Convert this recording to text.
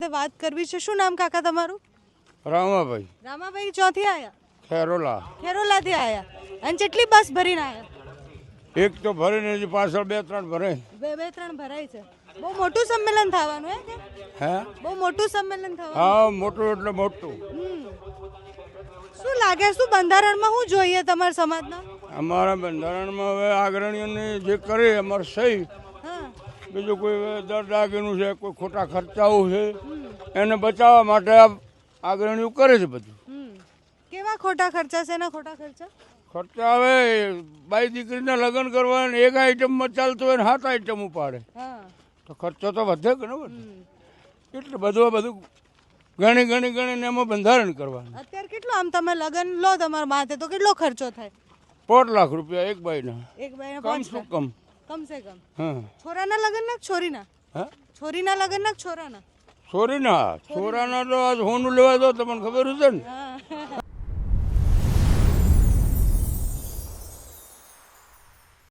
વાત કરવી છે. શું નામ કાકા તમારું? રામાભાઈ રામાભાઈ ચોથી આયા? ખેરોલા. ખેરોલાથી આયા. અને કેટલી બસ ભરીને આયા? એક તો ભરીને હજી પાછળ બે ત્રણ ભરે. બે ત્રણ ભરાય છે. બહુ મોટું સંમેલન થવાનું હે કે? હે બહુ મોટું સંમેલન થવાનું. હા, મોટું એટલે મોટું. શું લાગે, શું બંધારણમાં શું જોઈએ તમારા સમાજના? અમારા બંધારણમાં હવે અગ્રણીઓને જે કરે અમારે સહી. હા. બીજું કોઈ દર દાગીનું છે, કોઈ ખોટા ખર્ચાઓ છે, એને બચાવવા માટે આ અગ્રણીઓ કરે છે બધું. કેવા ખોટા ખર્ચા છે? એના ખોટા ખર્ચા ખર્ચા હવે બાઈ દીકરીના લગ્ન કરવા એક આઈટમમાં ચાલતું હોય ને 7 આઈટમ ઉપાડે હા. તો ખર્ચો તો વધે કે ન વધે? એટલે બધું ગણીને એમાં બંધારણ કરવાનું. અત્યારે કેટલો આમ તમે લગ્ન લો તમારા માથે તો કેટલો ખર્ચો થાય? 5 લાખ રૂપિયા એક બાઈના. એક ભાઈને કમ શું કમ. કમ સે કમ. હા. છોરાના લગ્ન ના છોરીના? હા, છોરીના લગ્ન ના છોરાના? છોરાના તો આજ હોનું લેવા દો તમને ખબર છે ને.